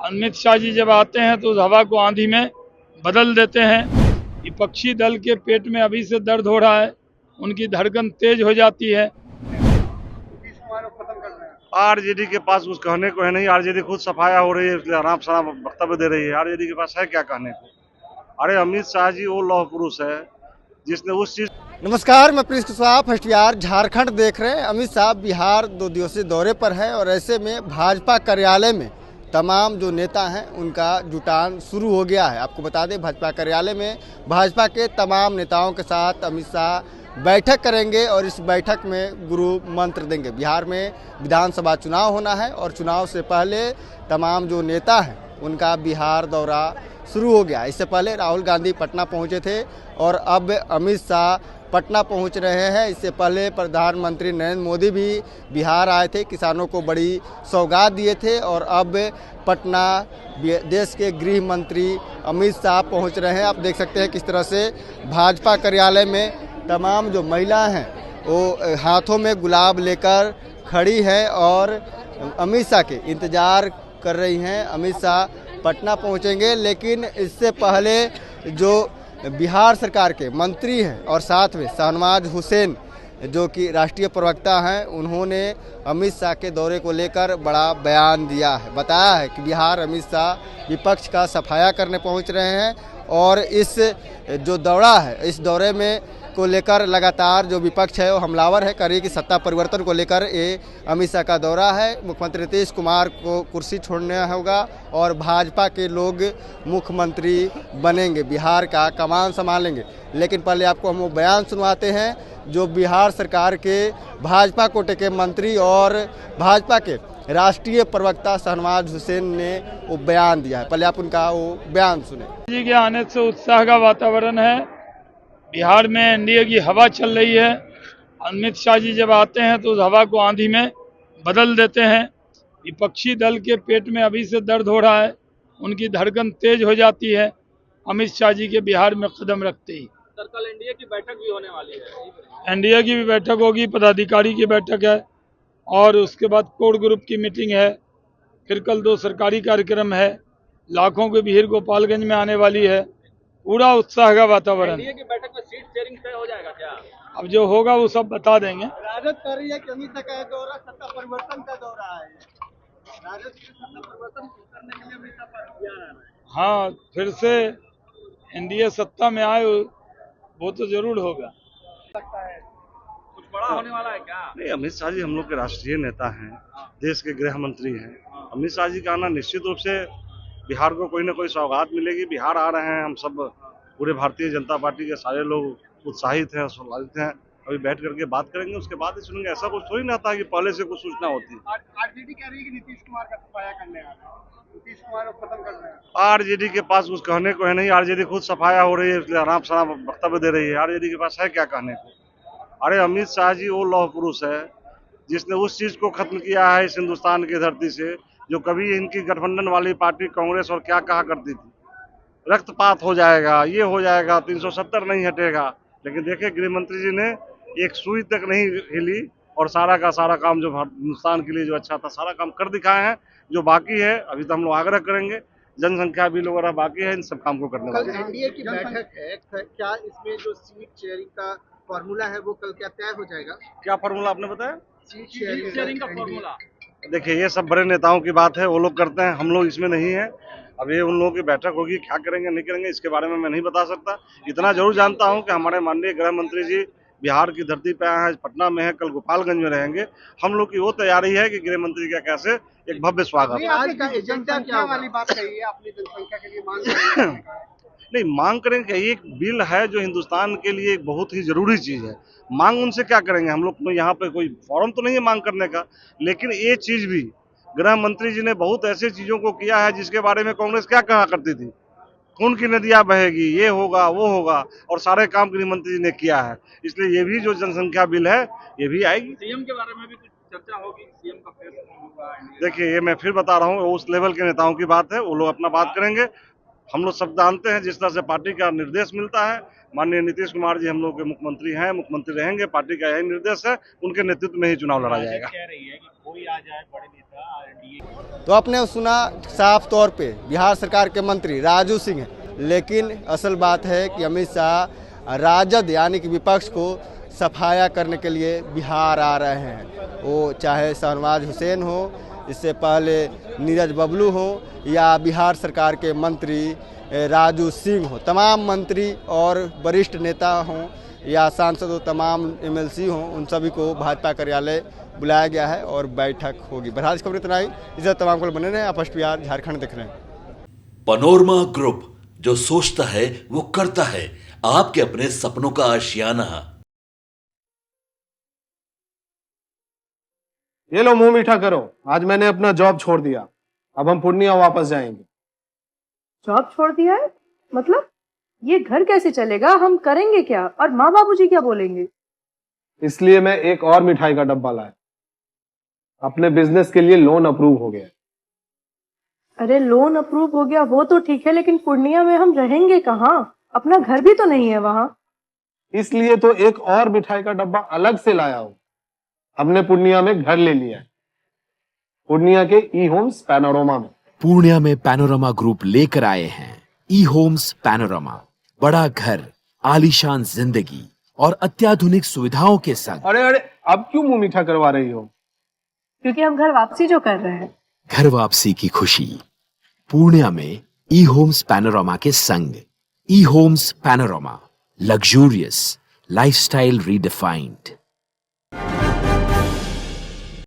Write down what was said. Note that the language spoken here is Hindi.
अमित शाह जी जब आते हैं तो उस हवा को आंधी में बदल देते हैं। विपक्षी दल के पेट में अभी से दर्द हो रहा है, उनकी धड़कन तेज हो जाती है। आरजेडी के पास कुछ कहने को है नहीं। आरजेडी खुद सफाया हो रही है, इसलिए आराम सारा वक्तव्य दे रही है। आरजेडी के पास है क्या कहने को। अरे अमित शाह जी वो लौह पुरुष है जिसने उस चीज। नमस्कार, मैं Prince Kushwaha first year Jharkhand देख रहे हैं। अमित शाह बिहार 2 दिवसीय दौरे पर है और ऐसे में भाजपा कार्यालय में तमाम जो नेता हैं उनका जुटान शुरू हो गया है। आपको बता दें, भाजपा कार्यालय में भाजपा के तमाम नेताओं के साथ अमित शाह बैठक करेंगे और इस बैठक में गुरु मंत्र देंगे। बिहार में विधानसभा चुनाव होना है और चुनाव से पहले तमाम जो नेता हैं उनका बिहार दौरा शुरू हो गया। इससे पहले राहुल गांधी पटना पहुंचे थे और अब अमित शाह पटना पहुंच रहे हैं। इससे पहले प्रधानमंत्री नरेंद्र मोदी भी बिहार आए थे, किसानों को बड़ी सौगात दिए थे और अब पटना देश के गृह मंत्री अमित शाह पहुंच रहे हैं। आप देख सकते हैं किस तरह से भाजपा कार्यालय में तमाम जो महिला हैं वो हाथों में गुलाब लेकर खड़ी हैं और अमित शाह के इंतज़ार कर रही हैं। अमित शाह पटना पहुंचेंगे, लेकिन इससे पहले जो बिहार सरकार के मंत्री हैं और साथ में शाहनवाज हुसैन जो कि राष्ट्रीय प्रवक्ता हैं, उन्होंने अमित शाह के दौरे को लेकर बड़ा बयान दिया है। बताया है कि बिहार अमित शाह विपक्ष का सफाया करने पहुंच रहे हैं और इस जो दौरा है, इस दौरे में को लेकर लगातार जो विपक्ष है वो हमलावर है। करिए कि सत्ता परिवर्तन को लेकर ये अमित शाह का दौरा है। मुख्यमंत्री नीतीश कुमार को कुर्सी छोड़ना होगा और भाजपा के लोग मुख्यमंत्री बनेंगे, बिहार का कमान संभालेंगे। लेकिन पहले आपको हम वो बयान सुनवाते हैं जो बिहार सरकार के भाजपा कोटे के मंत्री और भाजपा के राष्ट्रीय प्रवक्ता शाहनवाज हुसैन ने वो बयान दिया है। पहले आप उनका वो बयान सुने। जी के आने से उत्साह का वातावरण है। बिहार में एनडीए की हवा चल रही है। अमित शाह जी जब आते हैं तो उस हवा को आंधी में बदल देते हैं। विपक्षी दल के पेट में अभी से दर्द हो रहा है, उनकी धड़कन तेज हो जाती है अमित शाह जी के बिहार में कदम रखते ही। सर, कल एनडीए की बैठक भी होने वाली है। एनडीए की भी बैठक होगी, पदाधिकारी की बैठक है और उसके बाद कोर ग्रुप की मीटिंग है। फिर कल 2 सरकारी कार्यक्रम है। लाखों की भीड़ गोपालगंज में आने वाली है। पूरा उत्साह का वातावरण। एनडीए की बैठक में सीट शेयरिंग तय हो जाएगा क्या? अब जो होगा वो सब बता देंगे। राजद कर रही है कि अमित शाह का दौरा सत्ता परिवर्तन का दौरा है। राजद की सत्ता परिवर्तन करने के लिए अमित शाह पर अभियान आ रहा है। हाँ, फिर से एनडीए सत्ता में आए वो तो जरूर होगा। कुछ बड़ा होने वाला है क्या? नहीं, अमित शाह जी हम लोग के राष्ट्रीय नेता हैं, देश के गृह मंत्री हैं। अमित शाह जी का आना निश्चित रूप से बिहार को कोई ना कोई सौगात मिलेगी। बिहार आ रहे हैं, हम सब पूरे भारतीय जनता पार्टी के सारे लोग उत्साहित हैं, सम्मानित हैं। अभी बैठ करके बात करेंगे, उसके बाद ही सुनेंगे। ऐसा कुछ थोड़ी ना था कि पहले से कुछ सूचना होती। आरजेडी कह रही है कि नीतीश कुमार का सफाया करने आ रहा है, नीतीश कुमार को खत्म कर रहे हैं। आरजेडी के पास कुछ कहने को है नहीं। आरजेडी खुद सफाया हो रही है, इसलिए आराम सारा वक्तव्य दे रही है। आरजेडी के पास है क्या कहने को। अरे अमित शाह जी वो लौह पुरुष है जिसने उस चीज को खत्म किया है इस हिंदुस्तान की धरती से जो कभी इनकी गठबंधन वाली पार्टी कांग्रेस और क्या कहा करती थी। रक्तपात हो जाएगा, ये हो जाएगा, 370 नहीं हटेगा। लेकिन देखिए, गृह मंत्री जी ने एक सुई तक नहीं हिली और सारा का सारा काम जो हिंदुस्तान के लिए जो अच्छा था सारा काम कर दिखाए हैं। जो बाकी है अभी तो हम लोग आग्रह करेंगे, जनसंख्या बिल वगैरह बाकी है, इन सब काम को करने वाले। कल एनडीए की बैठक है, क्या इसमें जो सीट शेयरिंग का फॉर्मूला है वो कल क्या तय हो जाएगा? क्या फॉर्मूला आपने बताया? सीट शेयरिंग का फॉर्मूला। देखिए, ये सब बड़े नेताओं की बात है, वो लोग करते हैं, हम लोग इसमें नहीं है। अब ये उन लोगों की बैठक होगी, क्या करेंगे नहीं करेंगे इसके बारे में मैं नहीं बता सकता। इतना जरूर जानता हूं कि हमारे माननीय गृह मंत्री जी बिहार की धरती पे आए हैं, पटना में है, कल गोपालगंज में रहेंगे। हम लोग की वो तैयारी है कि गृह मंत्री का कैसे एक भव्य स्वागत। आज का एजेंडा क्या वाली बात कही है आपने? जनसंख्या के लिए मांग नहीं, मांग करेंगे, एक बिल है जो हिंदुस्तान के लिए एक बहुत ही जरूरी चीज है। मांग उनसे क्या करेंगे, हम लोग तो यहाँ पे कोई फॉर्म तो नहीं है मांग करने का। लेकिन ये चीज भी गृह मंत्री जी ने बहुत ऐसे चीजों को किया है जिसके बारे में कांग्रेस क्या कहा करती थी, खून की नदियां बहेगी, ये होगा वो होगा, और सारे काम गृह मंत्री जी ने किया है। इसलिए ये भी जो जनसंख्या बिल है ये भी आएगी। सीएम के बारे में भी कुछ चर्चा होगी, सीएम का फैसला होगा। देखिए, ये मैं फिर बता रहा हूँ, उस लेवल के नेताओं की बात है, वो लोग अपना बात करेंगे। हम लोग सब जानते हैं जिस तरह से पार्टी का निर्देश मिलता है। माननीय नीतीश कुमार जी हम लोग के मुख्यमंत्री हैं, मुख्यमंत्री रहेंगे, पार्टी का यही निर्देश है, उनके नेतृत्व में ही चुनाव लड़ा जाएगा। कह रही है कि कोई आ जाए बड़े नेता एनडीए। तो आपने सुना साफ तौर पे बिहार सरकार के मंत्री राजू सिंह हैं, लेकिन असल बात है कि अमित शाह राजद यानी कि विपक्ष को सफाया करने के लिए बिहार आ रहे हैं। वो चाहे शहनवाज हुसैन हो, इससे पहले नीरज बबलू हो, या बिहार सरकार के मंत्री राजू सिंह हो, तमाम मंत्री और वरिष्ठ नेता हों या सांसद हो, तमाम एमएलसी हों, उन सभी को भाजपा कार्यालय बुलाया गया है और बैठक होगी। बहरहाल खबर इतना ही, इसे तमाम को बने रहे। आप फर्स्ट बिहार झारखंड देख रहे हैं। पनोरमा ग्रुप, जो सोचता है वो करता है। आपके अपने सपनों का आशियाना। ये लो मुंह मीठा करो, आज मैंने अपना जॉब छोड़ दिया, अब हम पूर्णिया वापस जाएंगे। जॉब छोड़ दिया है? मतलब ये घर कैसे चलेगा? हम करेंगे क्या? और माँ बाबूजी क्या बोलेंगे? इसलिए मैं एक और मिठाई का डब्बा लाया। अपने बिजनेस के लिए लोन अप्रूव हो गया। अरे लोन अप्रूव हो गया वो तो ठीक है, लेकिन पूर्णिया में हम रहेंगे कहाँ? अपना घर भी तो नहीं है वहाँ। इसलिए तो एक और मिठाई का डब्बा अलग से लाया हूँ। हमने पूर्णिया में घर ले लिया है, पूर्णिया के ई होम्स पैनोरमा में। पूर्णिया में पैनोरमा ग्रुप लेकर आए हैं ई होम्स पैनोरमा। बड़ा घर, आलीशान जिंदगी और अत्याधुनिक सुविधाओं के संग। अरे अरे, अब क्यों मुंह मीठा करवा रही हो? क्योंकि हम घर वापसी जो कर रहे हैं। घर वापसी की खुशी पूर्णिया में ई होम्स पैनोरमा के संग। E Homes Panorama, luxurious lifestyle redefined.